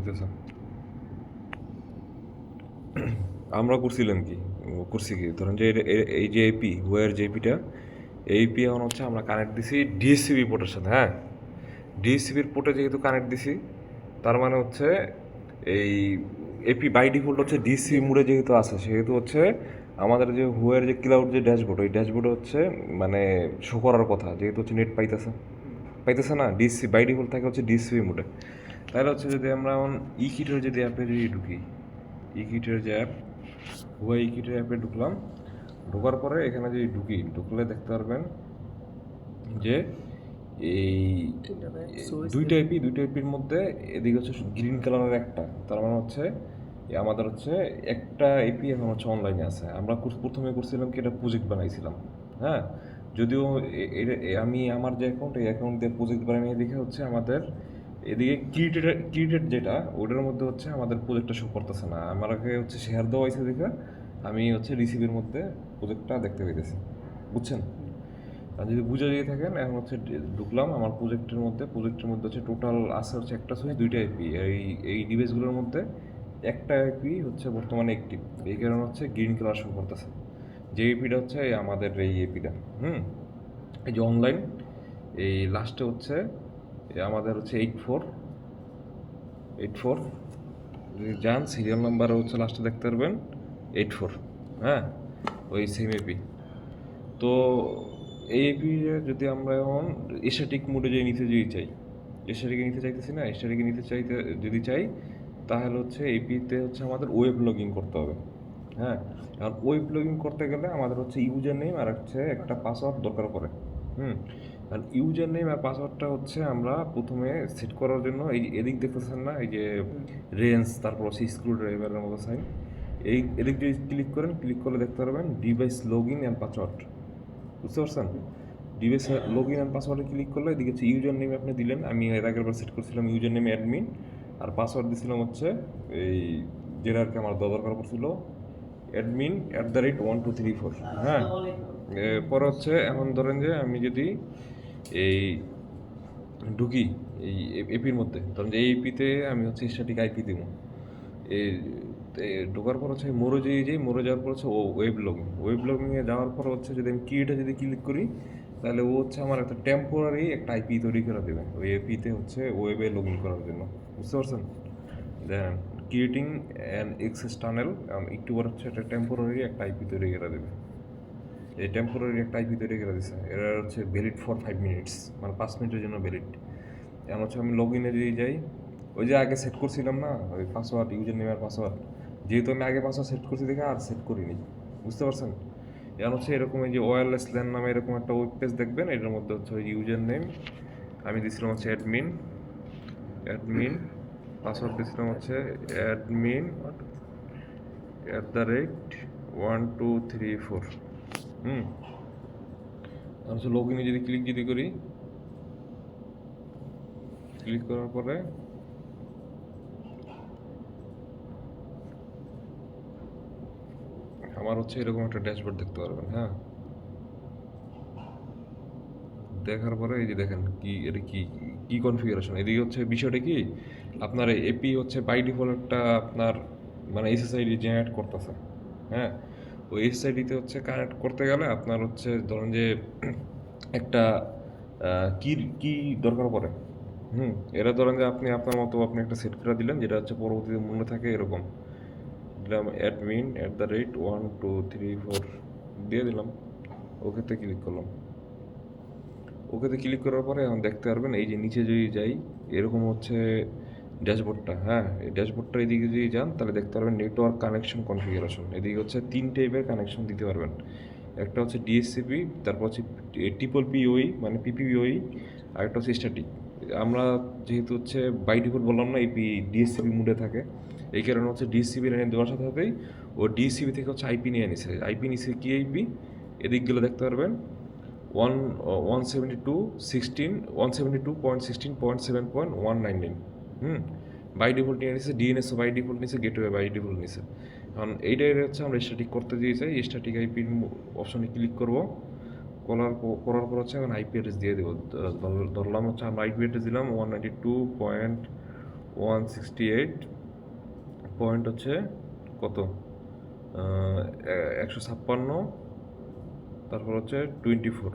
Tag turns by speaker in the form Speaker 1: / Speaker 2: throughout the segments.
Speaker 1: হইতেছে। আমরা করছিলাম কি, করছি কি, ধরেন যে এই যে এপি ওয়ার যে এপিটা, এই এপি এখন হচ্ছে আমরা কানেক্ট দিছি ডিএসসিবি পোর্টের সাথে। হ্যাঁ, ডিএসসিবির পোর্টে যেহেতু কানেক্ট দিছি, তার মানে হচ্ছে এই এপি বাই ডিফল্ট হচ্ছে ডিসি মোডে যেহেতু আছে, সেহেতু হচ্ছে আমাদের যে হুয়ের যে ক্লাউড যে ড্যাশবোর্ড, ওই ড্যাশবোর্ডে হচ্ছে মানে শো করার কথা, যেহেতু হচ্ছে নেট পাইতেছে পাইতেছে না, ডিসি বাই ডিফল্ট থাকে হচ্ছে ডিসি মোডে। তাহলে হচ্ছে যদি আমরা এখন ইকিটের যদি অ্যাপে যদি ঢুকি, ইকিটের যে অ্যাপ, হুয়া ইকিটের অ্যাপে ঢুকলাম, ঢোকার পরে এখানে যদি ঢুকলে দেখতে পারবেন যে এই দুইটা এপির মধ্যে এদিকে হচ্ছে গ্রিন কালারের একটা, তার মানে হচ্ছে আমাদের হচ্ছে একটা এপি এখন হচ্ছে অনলাইনে আছে। আমরা প্রথমে করছিলাম কি, এটা প্রজেক্ট বানাইছিলাম। হ্যাঁ, যদিও আমি আমার যে অ্যাকাউন্ট, এই অ্যাকাউন্ট দিয়ে প্রজেক্ট বানিয়ে দেখে হচ্ছে আমাদের এদিকে ক্রিয়েটেড যেটা, ওটার মধ্যে হচ্ছে আমাদের প্রজেক্টটা শো করতেছে না। আমাকে হচ্ছে শেয়ার দেওয়া হয়েছে দেখে আমি হচ্ছে রিসিভের মধ্যে প্রজেক্টটা দেখতে পেয়েছি। বুঝছেন? আর যদি বুঝে দিয়ে থাকেন, এখন হচ্ছে ঢুকলাম আমার প্রজেক্টের মধ্যে হচ্ছে টোটাল আছে হচ্ছে একটা সুইচ, দুইটা আইপি। এই ডিভাইসগুলোর মধ্যে একটা আইপি হচ্ছে বর্তমানে অ্যাক্টিভ, এই কারণে হচ্ছে গ্রিন কালার শো করতেছে। যে এপিটা হচ্ছে আমাদের এই এপিটা, এই যে অনলাইন, এই লাস্টে হচ্ছে আমাদের হচ্ছে 84 যদি যান সিরিয়াল নাম্বারে হচ্ছে লাস্টে দেখতে পারবেন 84। হ্যাঁ, ওই সেম এপি। তো এই এপি যদি আমরা এখন স্ট্যাটিক মোডে যদি নিতে যদি চাই, স্ট্যাটিকে নিতে চাইতেছি না, স্ট্যাটিকে নিতে চাইতে যদি চাই, তাহলে হচ্ছে এপিতে হচ্ছে আমাদের ওয়েব লগইন করতে হবে। হ্যাঁ, আর ওয়েব লগইন করতে গেলে আমাদের হচ্ছে ইউজার নেম আর হচ্ছে একটা পাসওয়ার্ড দরকার পড়ে। হুম আর ইউজার নেম আর পাসওয়ার্ডটা হচ্ছে আমরা প্রথমে সেট করার জন্য এই এদিক দেখতেছেন না, এই যে রেঞ্জ, তারপর হচ্ছে স্ক্রু ড্রাইভারের মতো সাইন, এই এদিক যদি ক্লিক করলে দেখতে পারবেন device log in and password. বুঝতে পারছেন? ডিভাইস লগ ইন অ্যান্ড পাসওয়ার্ডে ক্লিক করলে এদিকে হচ্ছে ইউজার নেম আপনি দিলেন, আমি এর আগের বার সেট করছিলাম ইউজার নেম অ্যাডমিন, আর পাসওয়ার্ড দিয়েছিলাম হচ্ছে এই যেটা আর কি আমার দরকার পড়ছিল, admin@1234। হ্যাঁ, পরে হচ্ছে এখন ধরেন যে আমি যদি এই ঢুকি এই এপির মধ্যে, ধরেন যে এই এপিতে আমি হচ্ছে স্ট্যাটিক আইপি দিব, এই ঢোকার পর হচ্ছে মোড়ে যাওয়ার পর হচ্ছে ওয়েব লগিংয়ে যাওয়ার পর হচ্ছে যদি আমি কিটা যদি ক্লিক করি, তাহলে ও হচ্ছে আমার একটা টেম্পোরারি একটা আইপি তৈরি করে দেবে ওই এপিতে হচ্ছে ওয়েবে লগ ইন করার জন্য। বুঝতে পারছেন? দেন ক্রিয়েটিং অ্যান এক্সেস টানেল, একটু পর হচ্ছে একটা টেম্পোরারি একটা আইপি তৈরি করে দেবে। এই টেম্পোরারি একটা আইপি তৈরি করে দিচ্ছে, এরা হচ্ছে ভ্যালিড ফর 5 মিনিটস, মানে 5 মিনিটের জন্য ভ্যালিড। এখন হচ্ছে আমি লগ ইনে যদি যাই, ওই যে আগে সেট করছিলাম না ওই পাসওয়ার্ড, ইউজার নেম আর পাসওয়ার্ড, যেহেতু আমি আগে পাসওয়ার্ড সেট করছি দেখে আর সেট করিনি। বুঝতে পারছেন? এখন হচ্ছে এরকম এই যে ওয়্যারলেস ল্যান নামে এরকম একটা ওয়েব পেজ দেখবেন, এটার মধ্যে হচ্ছে ওই ইউজার নেম আমি দিয়েছিলাম হচ্ছে অ্যাডমিন, পাসওয়ার্ড দিয়েছিলাম হচ্ছে admin@1234। হুম হচ্ছে লগ ইনে যদি যদি করি, ক্লিক করার পরে আমার হচ্ছে এরকম একটা ড্যাশবোর্ড দেখতে পারবেন। হ্যাঁ, দেখার পরে এই যে দেখেন কি এটা কি কি কনফিগারেশন, এদিকে হচ্ছে বিষয়টা কি, আপনার এপি হচ্ছে বাই ডিফল্ট একটা আপনার মানে এসএসআইডি জেনারেট করতেছে। হ্যাঁ, ওই এসএসআইডিতে হচ্ছে কানেক্ট করতে গেলে আপনার হচ্ছে ধরেন যে একটা কি কি দরকার পড়ে। এটা ধরেন যে আপনি আপনার মতো আপনি একটা সেট করে দিলেন, যেটা হচ্ছে পরবর্তীতে মনে থাকে এরকম, দিলাম admin@1234 দিয়ে দিলাম, ওকেতে ক্লিক করলাম। ওকেতে ক্লিক করার পরে এখন দেখতে পারবেন এই যে নিচে যদি যাই, এরকম হচ্ছে ড্যাশবোর্ডটা। হ্যাঁ, এই ড্যাশবোর্ডটা এদিকে যদি যান তাহলে দেখতে পারবেন নেটওয়ার্ক কানেকশন কনফিগারেশন, এদিকে হচ্ছে 3 টাইপের কানেকশন দিতে পারবেন। একটা হচ্ছে ডিএসসিপি, তারপর হচ্ছে ট্রিপল পিওই মানে পিপিওই, আর একটা হচ্ছে স্ট্যাটিক। আমরা যেহেতু হচ্ছে বাই ডিফল্ট বললাম না এপি ডিএসসিপি মুডে থাকে, এই কারণে হচ্ছে ডিএসসিপি লাইনে দেওয়ার সাথে সাথেই ও ডিএসসিপি থেকে হচ্ছে আইপি নিয়ে নিছে। আইপি নিছে কি আইপি, এদিক গেলে দেখতে পারবেন 172.16.7.199। বাই ডিফল্ট নিয়ে নিছে, ডিএনএসও বাই ডিফল্ট নিছে, গেটওয়ে বাই ডিফল্ট নিছে। কারণ এইটাই হচ্ছে আমরা স্ট্যাটিক করতে দিয়ে চাই, স্ট্যাটিক আইপির অপশনে ক্লিক করব, করার পর হচ্ছে এখন আইপি অ্যাড্রেস দিয়ে দেবো। ধরলাম হচ্ছে আমরা আইপি অ্যাড্রেস দিলাম 192. 168 পয়েন্ট হচ্ছে কত 156, তারপর হচ্ছে 24,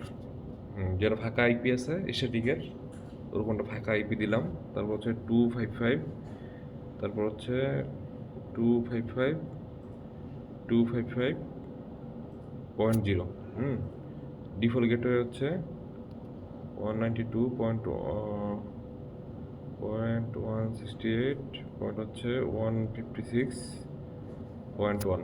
Speaker 1: যেটা ফাঁকা আইপি আছে এশিয়াটিকের ওরকমটা ফাঁকা আইপি দিলাম। তারপর হচ্ছে 255, তারপর হচ্ছে 255, 255.0, ডিফল্ট গেটওয়ে হচ্ছে 192.168 পয়েন্ট হচ্ছে 156.1,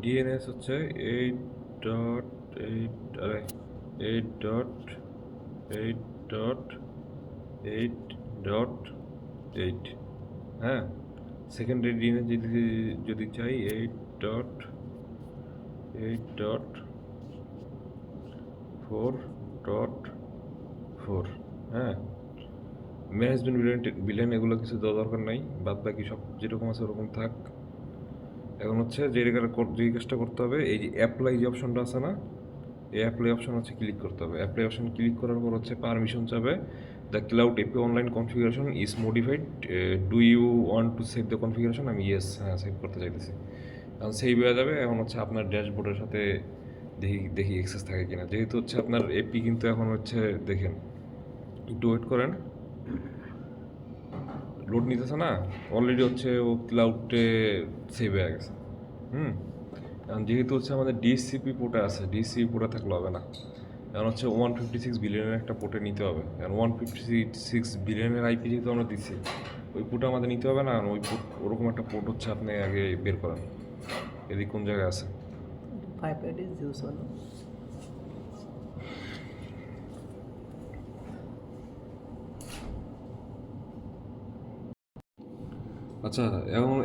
Speaker 1: ডিএনএস হচ্ছে 8.8.8.8.8, হ্যাঁ। সেকেন্ডারি ডিএনএস যদি চাই 8.8.4.4, হ্যাঁ। ম্যানেজমেন্ট বিলেন এগুলো কিছু দেওয়া দরকার নাই, বাদ বাকি সব যেরকম আছে ওরকম থাক। এখন হচ্ছে যে কাজটা করতে হবে, এই যে অ্যাপ্লাই যে অপশনটা আছে না, এই অ্যাপ্লাই অপশন হচ্ছে ক্লিক করতে হবে। অ্যাপ্লাই অপশন ক্লিক করার পর হচ্ছে পারমিশন চাবে, the cloud AP online configuration is modified, do you want to save the configuration, আমি ইয়েস, হ্যাঁ সেভ করতে চাইতেছি। এখন সেভ হয়ে যাবে। এখন হচ্ছে আপনার ড্যাশবোর্ডের সাথে দেখি অ্যাক্সেস থাকে কিনা, যেহেতু হচ্ছে আপনার এপি কিন্তু এখন হচ্ছে দেখেন, একটু ওয়েট করেন, লোড নিতেছে না, অলরেডি হচ্ছে ও ক্লাউডে সেভ হয়ে গেছে। এখন যেহেতু হচ্ছে আমাদের ডিএসসিপি পোর্টে আছে, ডিএসসিপি পোর্টে থাকলে হবে না। এখন হচ্ছে 156 বিলিয়নের একটা পোর্টে নিতে হবে। এখন 156 বিলিয়নের আইপি যেহেতু আমরা দিচ্ছি, ওই পোর্টে আমাদের নিতে হবে না। ওই পোর্ট, ওরকম একটা পোর্ট হচ্ছে আপনি আগে বের করেন, এদিক কোন জায়গায় আছে।
Speaker 2: 580
Speaker 1: আচ্ছা,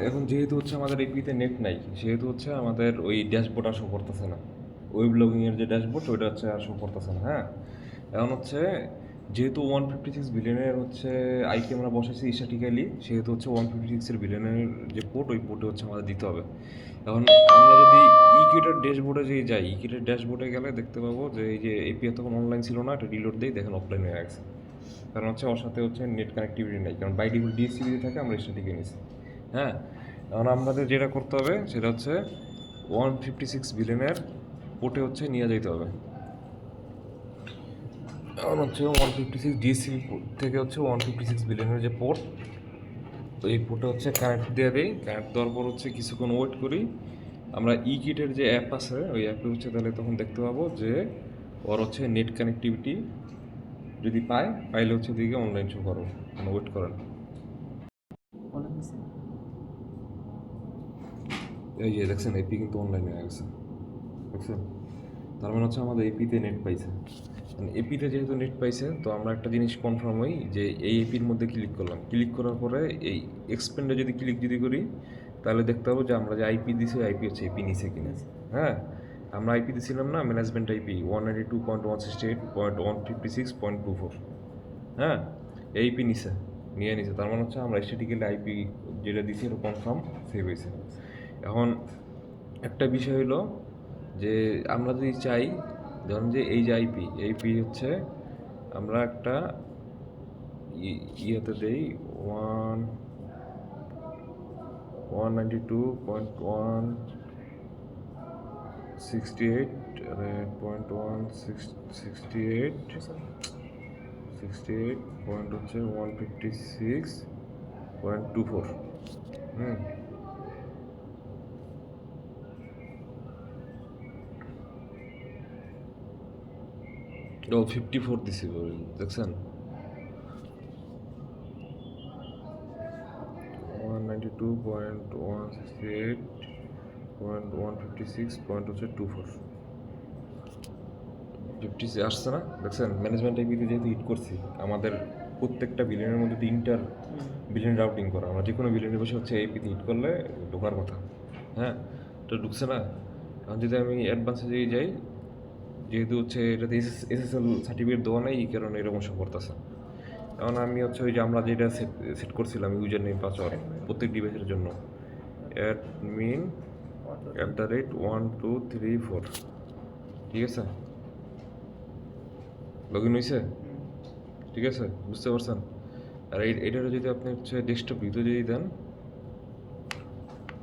Speaker 1: এখন যেহেতু হচ্ছে আমাদের এপিতে নেট নাই, সেহেতু হচ্ছে আমাদের ওই ড্যাশবোর্ড আর শো করতেছে না। ওয়েব লগিংয়ের যে ড্যাশবোর্ড ওইটা হচ্ছে আর শো করতেছে না, হ্যাঁ। এখন হচ্ছে যেহেতু 156 বিলিয়নের হচ্ছে আইপি আমরা বসাইছি স্ট্যাটিক্যালি, সেহেতু হচ্ছে 156 বিলিয়নের যে পোর্ট, ওই পোর্টে হচ্ছে আমাদের দিতে হবে। এখন আমরা যদি ইকিটের ড্যাশবোর্ডে যে যাই, ইকিটের ড্যাশবোর্ডে গেলে দেখতে পাবো যে এই যে এপি তখন অনলাইন ছিল না, এটা রিলোড দিই, দেখেন অফলাইন হয়ে গেছে। কারণ হচ্ছে ওর সাথে হচ্ছে নেট কানেক্টিভিটি নাই, কারণ বাই ডিফল্ট ডিএসসিবিতে থাকে, আমরা স্ট্যাটিকে নিছি, হ্যাঁ। এখন আমাদের যেটা করতে হবে সেটা হচ্ছে 156 বিলিয়নের পোর্টে হচ্ছে নিয়ে যেতে হবে। এখন হচ্ছে 156 ডিএসসিবি থেকে হচ্ছে 156 বিলিয়নের যে পোর্ট, তো এই পোর্টে হচ্ছে কানেক্ট দিয়ে দিই। কানেক্ট দেওয়ার পর হচ্ছে কিছুক্ষণ ওয়েট করি। আমরা কিটের যে অ্যাপ আছে, ওই অ্যাপে হচ্ছে তাহলে তখন দেখতে পাবো যে ওর হচ্ছে নেট কানেক্টিভিটি যদি পাইলে হচ্ছে দিকে অনলাইন শো করো, মানে ওয়েট করেন। এই যে দেখছেন এপি কিন্তু অনলাইন হয়ে গেছে, দেখছেন? তার মানে হচ্ছে আমাদের এপিতে নেট পাইছে। এপিতে যেহেতু নেট পাইছে, তো আমরা একটা জিনিস কনফার্ম হই যে এই এপির মধ্যে ক্লিক করলাম, ক্লিক করার পরে এই এক্সপেন্ডে যদি ক্লিক করি, তাহলে দেখতে পাবো যে আমরা যে আইপি দিছি আইপি হচ্ছে এপি নিচে কিনা, হ্যাঁ। আমরা আইপি দিছিলাম না, ম্যানেজমেন্ট আইপি 192.168.156.24, হ্যাঁ। এইপি নিয়ে নিছে, তার মানে হচ্ছে আমরা স্ট্যাটিক্যালি আইপি যেটা দিছি এটা কনফার্ম সেভ হয়েছে। এখন একটা বিষয় হলো যে আমরা যদি চাই, ধরুন যে এই যে আইপি হচ্ছে আমরা একটা ইয়েতে দেই 192.168 পয়েন্ট হচ্ছে 156.24, ও 54 দিছি, দেখছেন? 192.168.156.24 50 আসছে না, দেখছেন? ম্যানেজমেন্ট আইপিতে যেহেতু হিট করছি, আমাদের প্রত্যেকটা বিলিয়নের মধ্যে 3টা বিলিয়ন রাউটিং করা, আমরা যে কোনো বিলিয়নের বসে হচ্ছে আইপিতে হিট করলে ঢোকার কথা, হ্যাঁ। তো ঢুকছে না। এখন যদি আমি অ্যাডভান্সে যদি যাই, যেহেতু হচ্ছে এটাতে এসএসএল সার্টিফিকেট দেওয়া নেই, এই কারণে এরকম শো করতেছে। এখন আমি হচ্ছে ওই যে আমরা যেটা সেট করছিলাম ইউজার নেম পাসওয়ার্ড প্রত্যেক ডিভাইসের জন্য, admin@123.4, ঠিক আছে? লগ ইন হয়েছে? ঠিক আছে, বুঝতে পারছেন? আর এটারও যদি আপনি হচ্ছে ডেস্কটপ ভিউতে যদি দেন,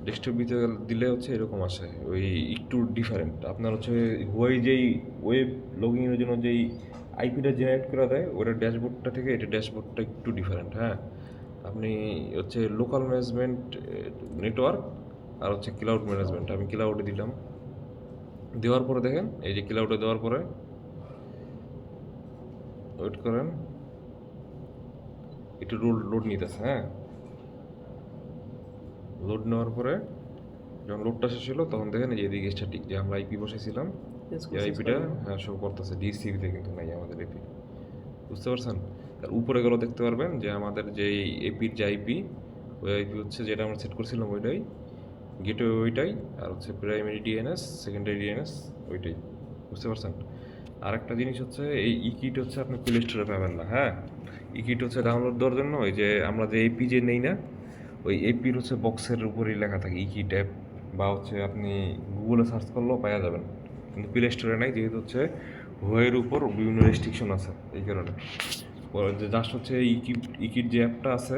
Speaker 1: ডেস্কটপ ভিউতে দিলে হচ্ছে এরকম আসে, ওই একটু ডিফারেন্ট আপনার হচ্ছে হুয়াই যেই ওয়েব লগইনের জন্য যেই আইপিটা জেনারেট করে দেয় ওটার ড্যাশবোর্ডটা থেকে এটা ড্যাশবোর্ডটা একটু ডিফারেন্ট। হ্যাঁ, আপনি হচ্ছে লোকাল ম্যানেজমেন্ট নেটওয়ার্ক আর হচ্ছে ক্লাউড ম্যানেজমেন্ট, আমি ক্লাউডে দিলাম। দেওয়ার পরে দেখেন এই যে ক্লাউডে দেওয়ার পরে ওয়েট করেন, একটু লোড নিতেছে। হ্যাঁ, লোড নেওয়ার পরে যখন লোডটা শেষ হলো তখন দেখেন এই যে এদিকে স্ট্যাটিক যে আমরা আইপি বসাইছিলাম
Speaker 2: Yes,
Speaker 1: এই আইপিটা হ্যাঁ শো করতেছে, ডিসিবিতে কিন্তু নাই আমাদের এপি। বুঝতে পারছেন? আর উপরে গেলেও দেখতে পারবেন যে আমাদের যে এপির যে আইপি, ওই আইপি হচ্ছে যেটা আমরা সেট করছিলাম ওইটাই, গেটওয়ে ওইটাই, আর হচ্ছে প্রাইমারি ডিএনএস, সেকেন্ডারি ডিএনএস ওইটাই। বুঝতে পারছেন? আর একটা জিনিস হচ্ছে এই ইকিট হচ্ছে আপনি প্লে স্টোরে পাবেন না। হ্যাঁ, ইকিট হচ্ছে ডাউনলোড দেওয়ার জন্য ওই যে আমরা যে এপি যে নেই না, ওই এপির হচ্ছে বক্সের উপরেই লেখা থাকে ইকিট অ্যাপ, বা হচ্ছে আপনি গুগলে সার্চ করলেও পাওয়া যাবেন, কিন্তু প্লে স্টোরে নাই, যেহেতু হচ্ছে হুয়ের উপর বিভিন্ন রেস্ট্রিকশন আছে এই কারণে। জাস্ট হচ্ছে ইকিট যে অ্যাপটা আছে,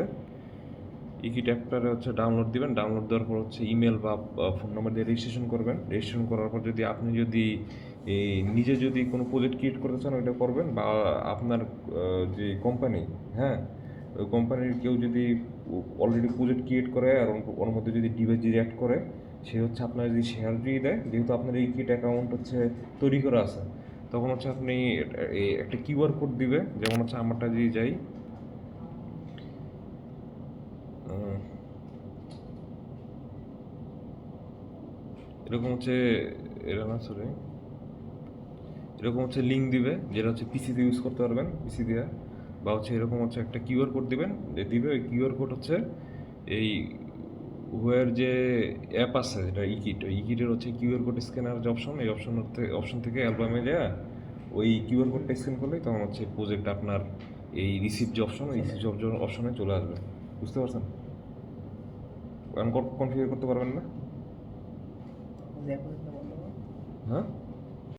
Speaker 1: ইকিট অ্যাপটারে হচ্ছে ডাউনলোড দিবেন, ডাউনলোড দেওয়ার পর হচ্ছে ইমেল বা ফোন নাম্বার দিয়ে রেজিস্ট্রেশন করবেন। রেজিস্ট্রেশন করার পর যদি আপনি যদি নিজে যদি কোনো প্রজেক্ট ক্রিয়েট করতে চান ওইটা করবেন, বা আপনার যে কোম্পানি, হ্যাঁ ওই কোম্পানির কেউ যদি অলরেডি প্রজেক্ট ক্রিয়েট করে আর ওর মধ্যে যদি ডিভাইস যদি অ্যাড করে, সে হচ্ছে আপনার যদি শেয়ার দিয়ে দেয়, যেহেতু আপনার এই কিট অ্যাকাউন্ট হচ্ছে তৈরি করা আছে, তখন হচ্ছে আপনি একটা কিউআর কোড দিবে, যেমন হচ্ছে আমারটা যদি যাই এরকম হচ্ছে, এরা না সরি, এরকম হচ্ছে লিঙ্ক দিবে যেটা হচ্ছে পিসিতে ইউজ করতে পারবেন, পিসি দিয়ে, বা হচ্ছে এরকম হচ্ছে একটা কিউআর কোড দিবেন, দিবে ওই কিউআর কোড হচ্ছে এই ওয়ের যে অ্যাপ আছে যেটা ইকিট, ওই ইকিটের হচ্ছে কিউআর কোড স্ক্যানার যে অপশন, এই অপশন থেকে অ্যালবামে যায় ওই কিউআর কোডটা স্ক্যান করলেই তখন হচ্ছে প্রজেক্ট আপনার এই রিসিভ যে অপশন, এই রিসিভ অপশনে চলে আসবে। বুঝতে পারছেন? কনফিগার করতে পারবেন না?
Speaker 2: এখন এটা বন্ধ করো।
Speaker 1: হ্যাঁ